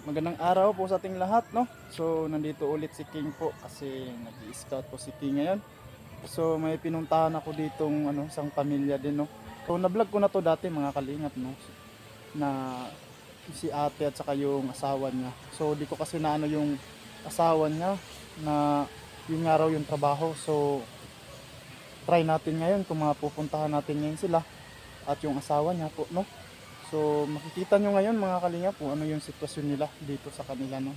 Magandang araw po sa ating lahat, no? So, nandito ulit si King po kasi nag-i-scout po si King ngayon. So, may pinuntahan ako ditong isang pamilya din, no? So, na-vlog ko na to dati mga kalingap, no? Na si ate at saka yung asawa niya. So, di ko kasi naano yung asawa niya na yung nga raw yung trabaho. So, try natin ngayon kung mapupuntahan natin ngayon sila at yung asawa niya po, no? So makikita nyo ngayon mga kalingap kung ano yung sitwasyon nila dito sa kanila, no?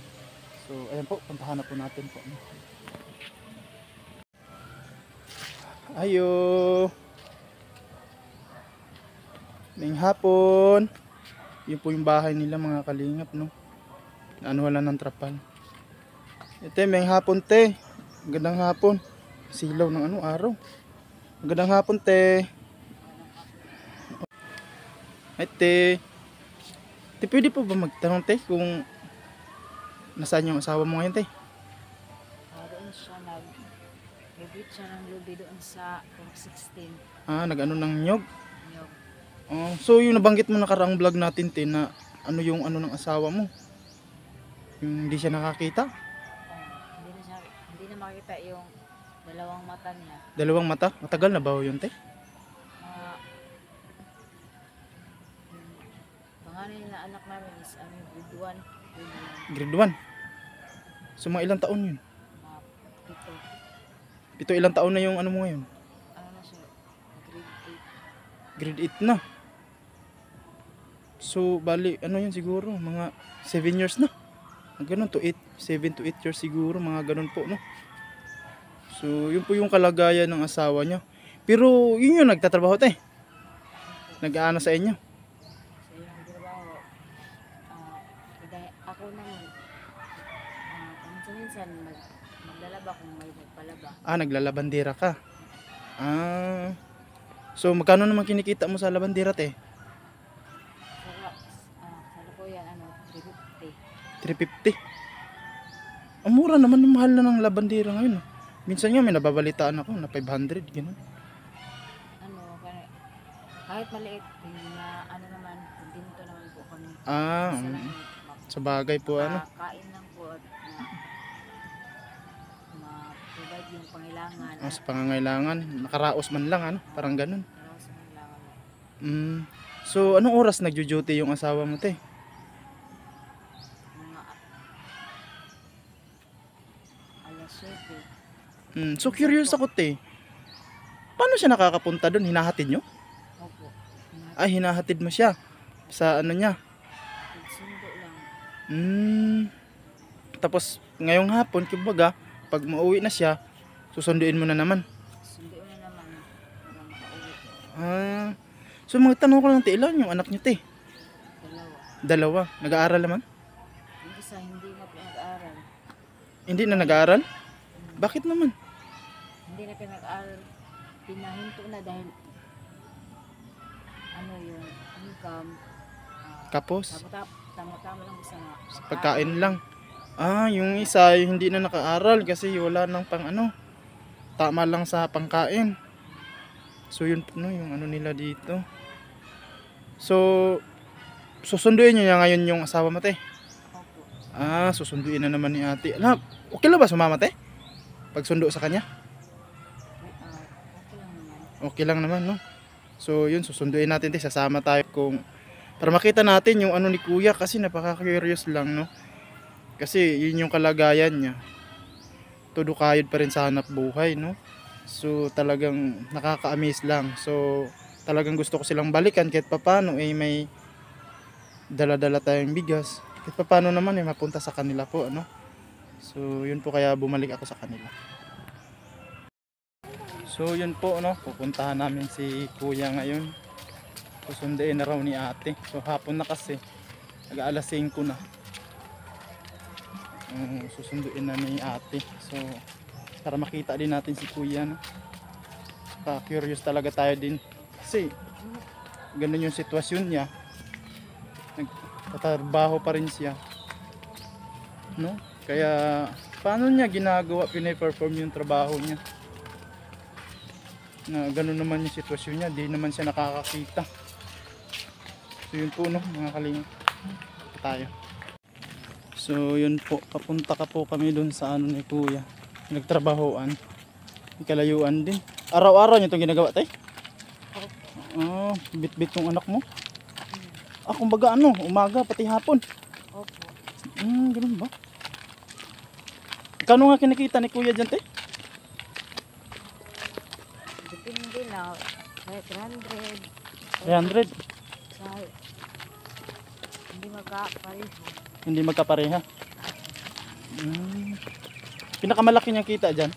So ayan po, puntahan na po natin po, no? Ayo, ngayong hapon. Yun po yung bahay nila mga kalingap, no? Ano wala ng trapal. Ito ngayong hapon te. Magandang hapon. Silaw ng araw. Magandang hapon te. Ay te. Te, pwede po ba magtanong te kung nasaan yung asawa mo ngayon te? Doon siya nag-repeat siya ng lubi doon sa 16 Nag-ano ng nyog. Nyog. So yung nabanggit mo nakaraang vlog natin te na ano yung ng asawa mo. Yung hindi siya nakakita. Hindi na makita yung dalawang mata niya. Dalawang mata. Matagal na ba yun te? Pangalan na anak namin is grade 1. Grade 1. So mga ilang taon yun? Pito. Pito, ilang taon na yung mo ngayon? Ano na siya? Grade 8 na. So bali yun siguro mga 7 years na. Ganun to 7 to 8 years siguro, mga ganun po, no? So yun po yung kalagayan ng asawa niya. Pero yun yung nagtatrabaho te. Nag-aano sa inyo? So yung trabaho, ako naman, minsan maglalaba kung may nagpalaba. Naglalabandera ka. So magkano naman kinikita mo sa labandera te? Sa Lukoyan, 350. 350. Ang mura naman, yung mahal na ng labandera ngayon. Minsan nga may nababalitaan ako na 500, gano'n. Kahit maliit, hindi na naman, dito naman po kami. Sa bagay po Kain lang po at ma-provide yung pangailangan. Sa pangangailangan, nakaraos man lang, parang gano'n. Sa pangailangan. So anong oras nagjo-duty yung asawa mo te? Mga alas 7. So curious ako te. Paano siya nakakapunta doon? Hinahatid nyo? Opo. Hinahatid mo siya sa niya. Sundo lang. Tapos ngayong hapon, kumbaga, pag mauwi na siya, susunduin mo na naman. Sundo na naman para makauwi. So magtanong ko lang te, ilan yung anak niyo te? Dalawa. Nag-aaral naman? Yung isa hindi na pinag-aaral. Hindi na nag-aaral? Bakit naman? Hindi na pinag-aaral. Pinahinto na dahil yung income. Kapos? Tama-tama lang sa Pagkain lang. Yung isa yung hindi na naka-aral kasi wala nang pang tama lang sa pangkain. So yun yung nila dito. So susunduin niyo ngayon yung asawa mo te? Opo. Susunduin na naman ni ate. Okay lang ba sumama te? Pag sundo sa kanya? Okay lang naman. Okay lang naman, no? So yun, susunduin natin te, sasama tayo para makita natin yung ni kuya kasi napaka-curious lang, no? Kasi yun yung kalagayan niya. Todo kayod pa rin sa hanap buhay, no? So talagang nakaka-amaze lang. So talagang gusto ko silang balikan kahit papano may dala-dala tayong bigas. Kahit papano naman mapunta sa kanila po, ano? So yun po, kaya bumalik ako sa kanila. So yun po, pupuntahan namin si kuya ngayon. Susunduin na raw ni ate. So hapon na kasi, nag-aalas 5 na. Susunduin na ni ate. So para makita din natin si kuya, no? Curious talaga tayo din kasi ganun yung sitwasyon niya. Nagtatrabaho pa rin siya, no? Kaya paano niya ginagawa, pine-perform yung trabaho niya na ganun naman yung sitwasyon niya, di naman siya nakakakita. So yun po, mga kalingap, tayo. So yun po, papunta ka po kami dun sa ano ni kuya. Nagtrabahoan. May kalayuan din. Araw-araw niyo itong ginagawa tay? Opo. Bit-bit yung anak mo? Kumbaga ano, umaga pati hapon. Opo. Ganun ba? Kano nga kinikita ni kuya dyan tay? Depende na. Kahit 300. 300. Sa hindi magkapareho. Hindi magkapareha. Pinakamalaki niyang kita dyan?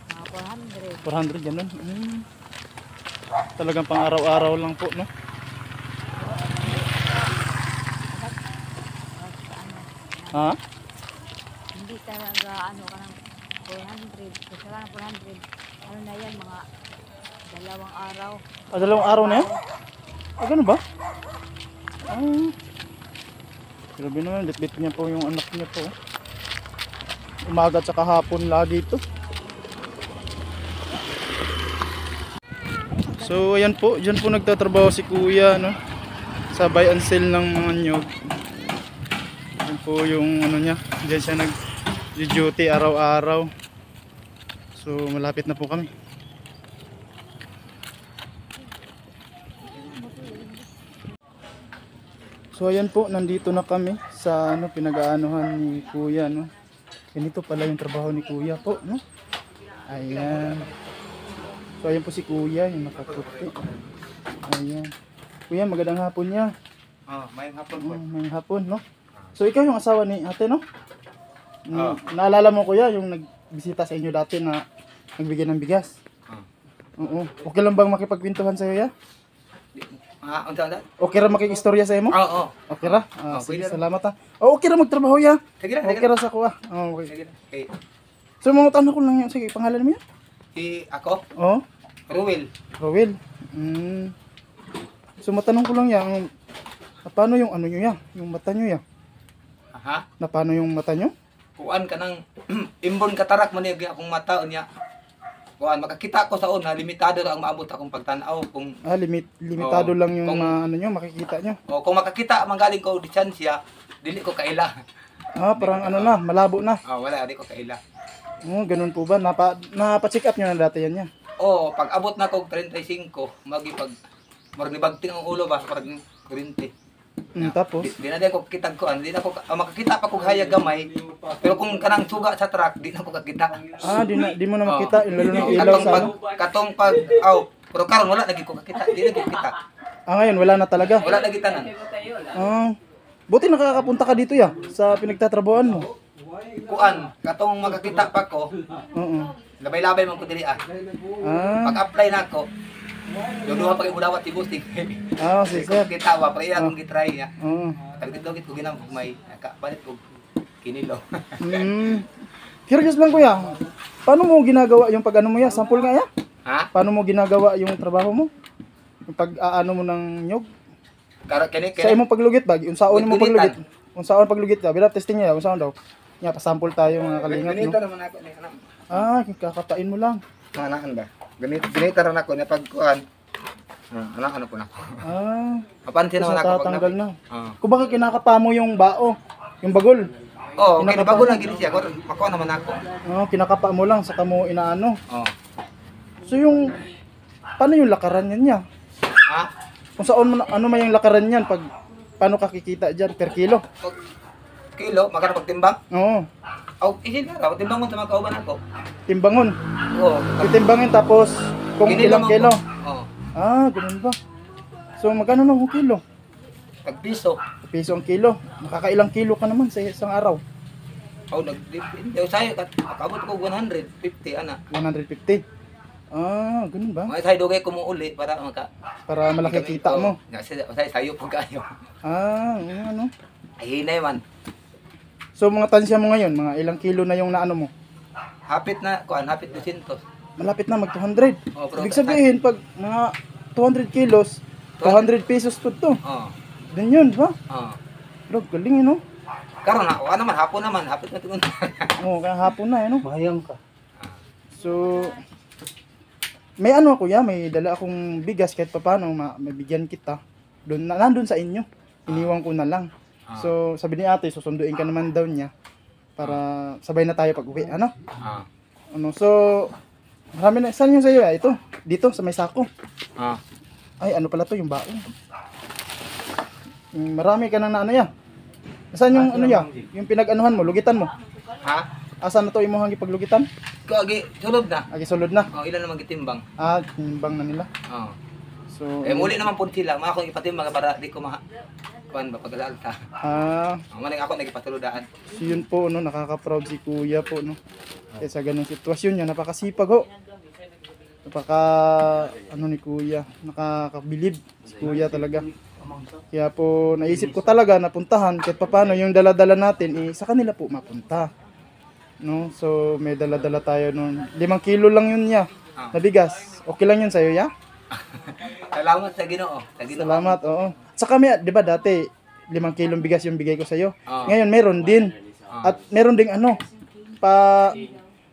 Mga 400. 400 ganun. Talagang pang araw-araw lang po, no? Ano, Ha? hindi talaga ano ka ng 400. Kasi ka ng 400. Ano na yan, mga 2 araw. 2 araw na yan? Ganun ba? Grabe naman, bit-bit niya po yung anak niya po. Umaga at saka hapon lagi ito. So ayan po, dyan po nagtatrabaho si kuya, no? Sa buy and sell ng mga nyog. Yan po yung ano niya, dyan siya nag-duty araw-araw. So malapit na po kami. So ayan po, nandito na kami sa ano pinag-aanuhan ni kuya, no. Ganito pala yung trabaho ni kuya po, no. Ayan. So ayan po si kuya, yung nakaputi. Ayan. Kuya, magandang hapon niya. Mayang hapon po. May hapon, no. So ikaw yung asawa ni ate, no? Naalala mo kuya yung nagbisita sa inyo dati na nagbigay ng bigas? Oo. Okay lang bang makipagkwentuhan sa'yo ya? Unsa? Okay ra makikistorya sa'yo mo? Oo. Okay ra? Sige, pwede ra. salamat ha. Okay ra magtrabaho ya. Sige na, Okay ra sa kuha. Okay. Sige na. Okay. So mga tanong ko lang yan. Sige, pangalan mo yan? Ako, Oo. Ruel. Rowel. So matanong ko lang yan. Paano yung ano nyo ya? Yung mata nyo ya? Aha. Na paano yung mata nyo? Kuan ka ng imbon katarak man yung akong mata unya. Kuan makakita ko sa una limitado ra ang maabot akong pagtan-aw kung Limitado Oo. lang yung Kung- ano nyo, makikita nyo. kung makakita manggaling ko distansya, dili ko kaila. Parang ano na, malabo na. Wala di ko kaila. Ganun po ba? Napa-check up nyo na dati yan ya? Pag abot na ko 35, magi pag marnibagting ang ulo ba pag 20. Tapos? Di na din ko kitag ko, di na ko makakita pa kog hayag gamay. Pero kung kanang suga sa truck, di na ko kakita. Di mo na makita, lalo na ilaw Katong sa pag ano? katong pag pero karon wala lagi ko kakita, di lagi kita. Ngayon, wala na talaga. Wala lagi tanan. Buti nakakapunta ka dito ya, sa pinagtatrabuhan mo. Kuan, katong makakita pa ko, Oo. labay-labay man ko diri ah. Pag-apply na ako, duduha pag ibudawat ti boosting. Si sir. Kita wa pre akong gitry ya. Oo. Tagdidogit ko ginam may nakapalit ko kinilo. Curious lang kuya, paano mo ginagawa yung pag ano mo ya? Sample nga ya? Ha? Paano mo ginagawa yung trabaho mo? Yung pag-aano mo ng nyog? Karo kini Sa imong paglugit ba? Unsaon mo Gunitan. paglugit? Unsaon paglugit ka? Bila testing niya, unsaon daw? Nya pasample tayo mga kalingap, ganito no? naman ako ni anak. Kakapain mo lang. Anakan ba? Ganito ran ako na pagkuan. Anak ko na. Mapansin Tapos naman ako natatanggal na. Oo. Kung baka kinakapa mo yung bao, yung bagol. Okay, Kinakapa bago mo. na gini siya. Makuha naman ako. Kinakapa mo lang, saka mo inaano. Oo. So yung, paano yung lakaran yan niya? Ha? Kung saan mo, ano man yung lakaran yan, paano ka kikita dyan, per kilo? Pag kilo, magkano pagtimbang? Oo, Isin na raw, timbang mo sa mga kauban ako. timbangon. Oo. Titimbangin tapos kung Kinilo ilang mo kilo. ko. Oo. Ganun ba? So magkano na ang kilo? Pag piso. Piso ang kilo. Makakailang kilo ka naman sa isang araw? Nagdipindi. Sa'yo, akabot ko 150, ana. 150. Ganun ba? Mga sa'yo dugay ko mo uli para maka... Para malaki kita mo. Sa'yo po kayo. Ano? Ay, hinay man. So mga tansya mo ngayon, mga ilang kilo na yung naano mo? Hapit na, hapit 200. Malapit na mag 200. Pero Ibig sabihin, pag mga 200 kilos, 200 pesos po to. Oo. Din yun, di ba? Oo. Bro, galing yun, no? Karon na, naman, hapon naman, hapit na tungon. Kaya hapon na, no? Mahayang ka. So, may ano kuya, may dala akong bigas kahit paano, mabigyan kita. Nandun sa inyo. Iniwan ko na lang. So sabi ni ate, susunduin ka naman daw niya para sabay na tayo pag uwi. Ano? Ano, so marami na. Saan yung sa'yo? Ito, dito sa may sako. Ay, ano pala to, yung baon. Marami ka nang na ano ya. Saan yung ano ya? Yung pinag-anuhan mo, lugitan mo. Asan na to imuhang ipaglugitan? Agi, sulod na. Agi sulod na. Ilan naman gitimbang. Timbang na nila. So, Muli naman po sila. Mga akong ipatimbang para di ko kuan ba pag-alta. Maling ako nagipatuludaan. So yun po, no, nakaka-proud si kuya po, no. Kaya sa ganung sitwasyon niya, napakasipag ho. Ano ni kuya, nakakabilib si kuya talaga. Kaya po, naisip ko talaga na puntahan kahit paano yung dala-dala natin, sa kanila po mapunta. No, so may dala-dala tayo nun. 5 kilo lang yun niya, na bigas. Okay lang yun sa'yo, ya? Salamat sa Ginoo. Salamat, oo. Sa kami, di ba dati, 5 kilong bigas yung bigay ko sa'yo. Ngayon, meron din. At meron ding ano,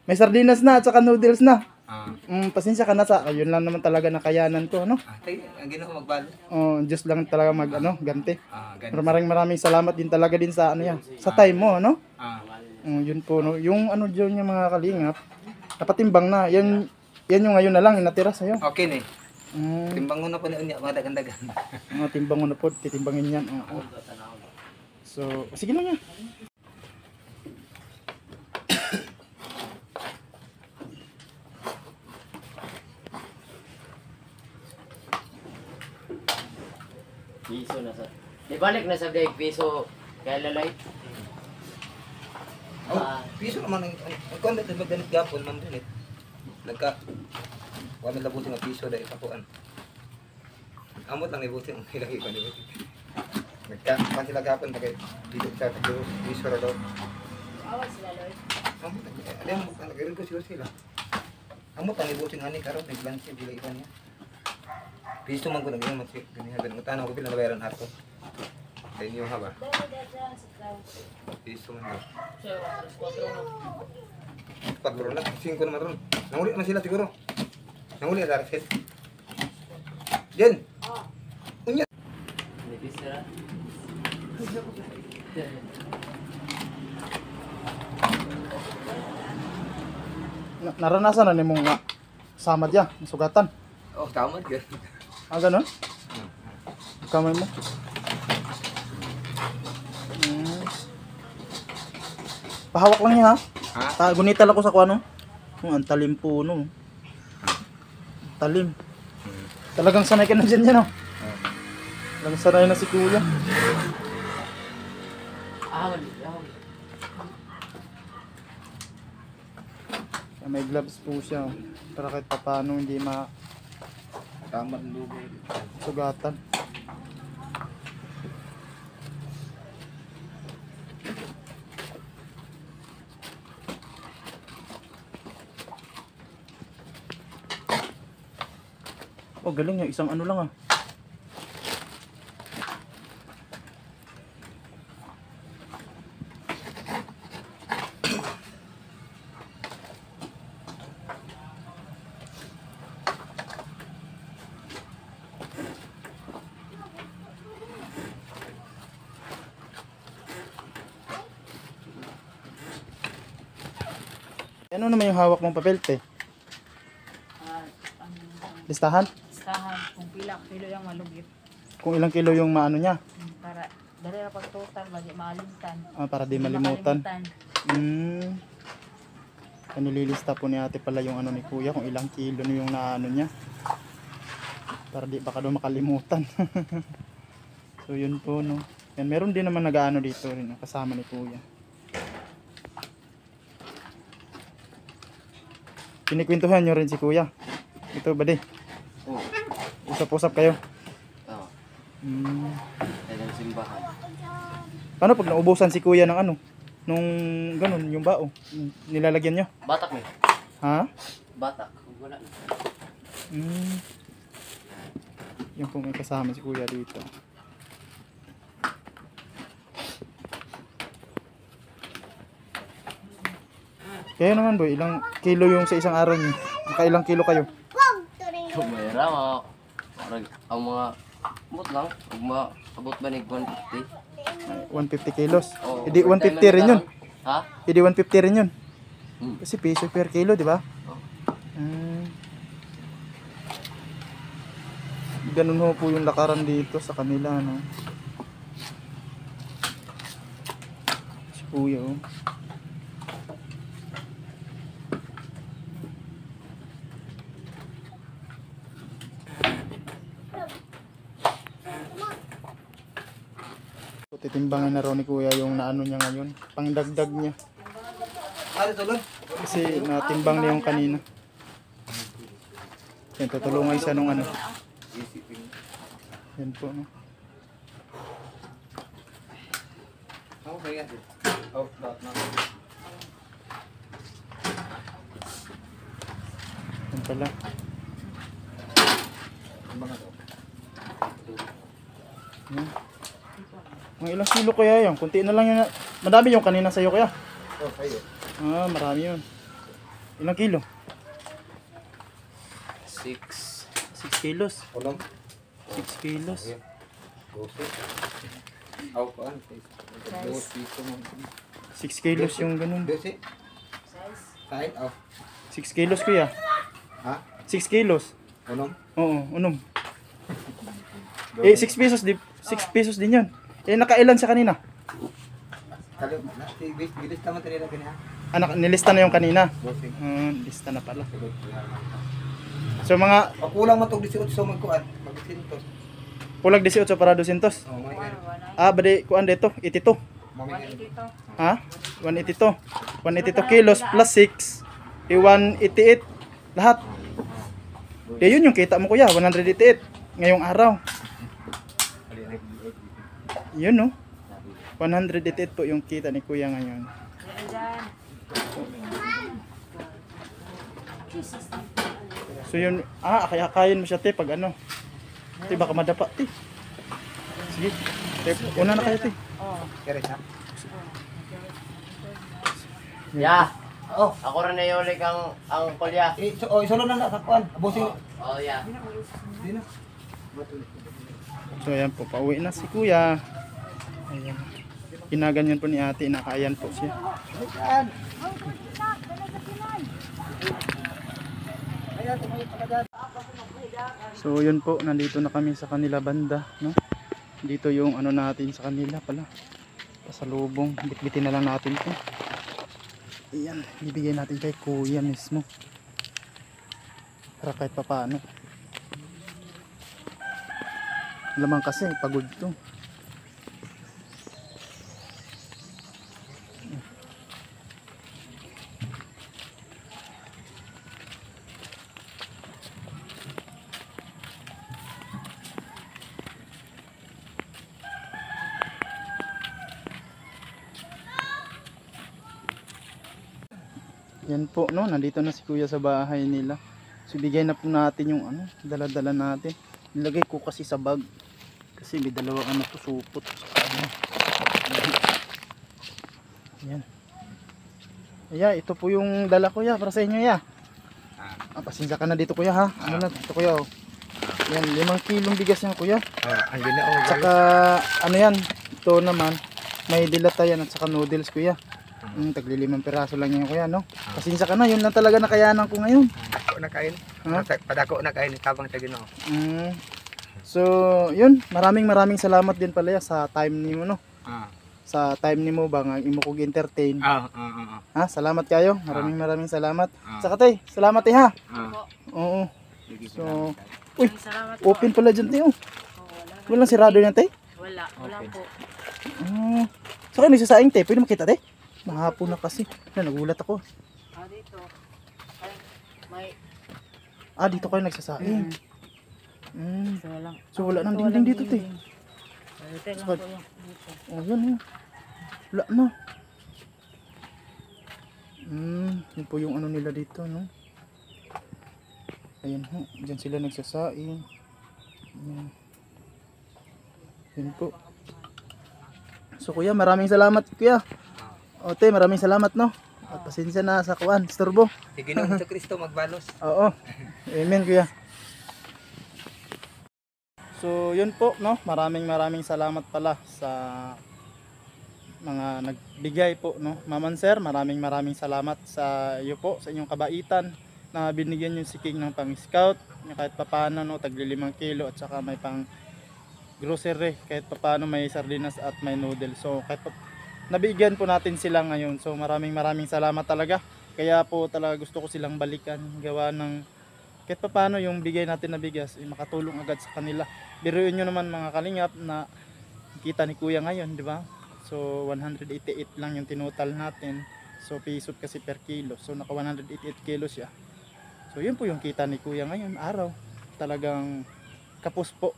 may sardinas na at saka noodles na. Pasensya ka na sa, yun lang naman talaga nakayanan ko, no? Ang Ginoo magbalo. Diyos lang talaga ganti. Pero maraming salamat din talaga din sa ano yan, sa time mo, no? Yun po, no? Yung ano dyan yung mga kalingap, napatimbang na. Yan yung ngayon na lang, yung natira sa'yo. Okay ni. Timbang mo na po niya, mga dagan-dagan. Timbang mo na po, titimbangin yan. So, sige lang yan. Piso na sa... Di balik na sa daig piso kaya lalay. Piso naman ang kuan dito magdanit gapon man dinit. Wala labutin ng piso dahil kapuan. Amot lang ibutin ang ilagay pa niyo. Nagkapan sila gapon bagay dito sa piso ra daw. Awal sila, Lord. Amot alam mo nagarin ko sila. Amot ang ibutin ani karon naglansi bilay pa niya. Piso man ko naging matsi ganihan ganun tanaw ko pila nabayaran ato. Sa inyo ha ba? Piso man daw. Patro na, 5 naman ron. Nanguli naman sila siguro. Nanguli na Darcel. Jen! Unya! Nipis na. Naranasan na ni mong samad ya, sugatan. Tama yun. Ganun? Kamay mo. Pahawak lang niya, ha? Gunita lang ko sa kuano. Ang talim po, no? Talim. Talagang sanay ka na dyan yan, no? Talagang sanay na si kuya. May gloves po siya, oh. Para kahit paano hindi Tama ang lugo. sugatan. Galing yung isang ano lang, Ano naman yung hawak mong papel, te? Listahan? Listahan kung pila kilo yung malugit. Kung ilang kilo yung maano niya? Para dali ra pag total bali malimtan. Para di malimutan. Nililista po ni ate pala yung ano ni kuya kung ilang kilo yung naano niya. Para di baka daw makalimutan. So yun po, no. Yan, meron din naman nag-aano dito rin, kasama ni kuya. Kinikwentuhan nyo rin si kuya. Ito ba di? Usap-usap kayo. Oo. Ang simbahan. Paano pag naubusan si kuya ng ano? Nung ganun, yung bao, nilalagyan nyo? Batak mo. Ha? Batak. Wala. Yung po may kasama si kuya dito. Kaya naman boy, ilang kilo yung sa isang araw niyo? Ilang kilo kayo? Mayra mga ang mga mut lang, Abot ba nig 150? 150 kilos. Oh, Hindi 150 rin yun. Ha? Hindi 150 rin yun. Hmm. Kasi piso per kilo, di ba? Oh. Ganun ho po yung lakaran dito sa kanila, no? Si Kuya, oh. So, titimbangan na raw ni Kuya yung naano niya ngayon. Pangdagdag niya. Ano tulog? Kasi natimbang niya yung kanina. Yan, tutulungan siya nung ano. Yan po, no? Oh, may nga. Oh, lahat na. Yan pala. Ang mga to. Yan. Mga ilang kilo kaya yan? Kunti na lang yun. Madami yung kanina sa'yo kaya. Oh, kayo. Ah, marami yun. Ilang kilo? 6. 6 kilos. Ulong. 6 kilos. Ayan. 12. Aw, paan? 2 piso mo. 6 kilos yung ganun. 12. Kahit, oh. 6 kilos kuya. Ha? 6 kilos. Ulong? Oo, unom. Eh, 6 pesos, 6 pesos din yan. Eh, nakailan siya kanina? Kalo, bilis naman tayo lagi niya. Anak, nilista na yung kanina. 12. Lista na pala. So, mga Kulang mo itong 18 so magkuhan. Mag-sintos. pulag 18 para 200. Oh, may ganun. Ah, bade, kuan dito, 82. Mamay ganun. Ha? 182. 182 kilos plus 6. Eh, 188. Lahat. Eh, yun yung kita mo kuya, 188. Ngayong araw. Yun no. 188 po yung kita ni kuya ngayon. So yun, kaya kain mo siya te pag ano. Te, baka madapa te. Sige, te, una na kayo te. Kere ha? Ya. Oh. Ako rin na yung ulit ang kolya. Isulong na na sa kuhan. Abusing. Oh, ya. Di na. So ayan po, pauwi na si kuya. Ayan. Kinaganyan po ni ate, nakaayan po siya. Ayan. Ayan, tumayo pa ka dyan. So yun po, nandito na kami sa kanila banda, no? Dito yung ano natin sa kanila pala. Pasalubong, bitbitin na lang natin 'to. Ayan, ibigay natin kay kuya mismo. Para kahit pa paano. Lamang kasi, pagod to. Yan po, no, nandito na si kuya sa bahay nila. So bigay na po natin yung ano, dala-dala natin. Nilagay ko kasi sa bag. Kasi may dalawang ano to, supot. Ano. Yan. Aya, ito po yung dala ko ya, para sa inyo ya. Pasensya ka na dito kuya ha. Ano na, ito kuya oh. Yan, 5 kilong bigas yan kuya. Ang gina oh. Tsaka, ano yan, ito naman, may dilata yan at saka noodles kuya. Tagli 5 piraso lang yan kuya, no? Pasensya ka na, yun lang talaga nakayanan ko ngayon. Padako na kain. Ha? Padako na kain tabang sa Ginoo. So, yun, maraming salamat din pala ya sa time nimo, no? Sa time nimo ba nga imo kog entertain. Ha, salamat kayo. Maraming salamat. Saka tay, salamat tay ha. Oo. So, uy, open pala dyan tay oh. Walang sirado yan tay? Wala po. So kayo nagsasaing tay, pwede makita tay? Mahapon na kasi. Nagulat ako. Dito. May Dito kayo nagsasaing. walang. So wala nang dingding dito tay. Ito lang po yung dito. Oh, yan oh. Wala na. Yun po yung ano nila dito, no? Ayan ho, dyan sila nagsasaing. Yan po. So kuya, maraming salamat kuya. Ote, maraming salamat no. At pasensya na sa kuan, istorbo. Si Ginoo Kristo magbalos. Oo. Amen kuya. So yun po, no, maraming salamat pala sa mga nagbigay po, no. Maman sir, maraming salamat sa iyo po, sa inyong kabaitan na binigyan niyo si King ng pang-scout, kahit papaano, no, tagli 5 kilo at saka may pang grocery, kahit papaano may sardinas at may noodle. So kahit nabigyan po natin sila ngayon. So maraming salamat talaga. Kaya po talaga gusto ko silang balikan, gawa ng kahit papaano yung bigay natin na bigas makatulong agad sa kanila. Biruin nyo naman mga kalingap na kita ni kuya ngayon, di ba? So 188 lang yung tinutal natin. So pisot kasi per kilo. So naka 188 kilo siya. So yun po yung kita ni kuya ngayon araw. Talagang kapos po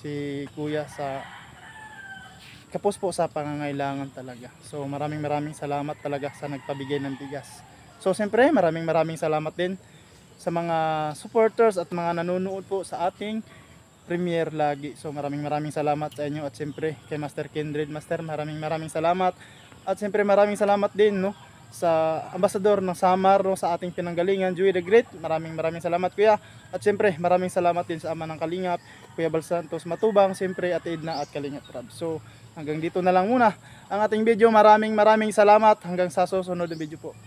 si kuya sa pangangailangan talaga. So maraming salamat talaga sa nagpabigay ng bigas. So siyempre maraming salamat din sa mga supporters at mga nanonood po sa ating premiere lagi. So maraming salamat sa inyo at siyempre kay Master Kindred. Master, maraming salamat. At siyempre maraming salamat din, no, sa ambasador ng Samar, no, sa ating pinanggalingan, Joey the Great. Maraming salamat kuya. At siyempre maraming salamat din sa ama ng Kalingap, Kuya Bal Santos Matubang, siyempre at Edna at Kalingap Rab. So hanggang dito na lang muna ang ating video. Maraming salamat hanggang sa susunod na video po.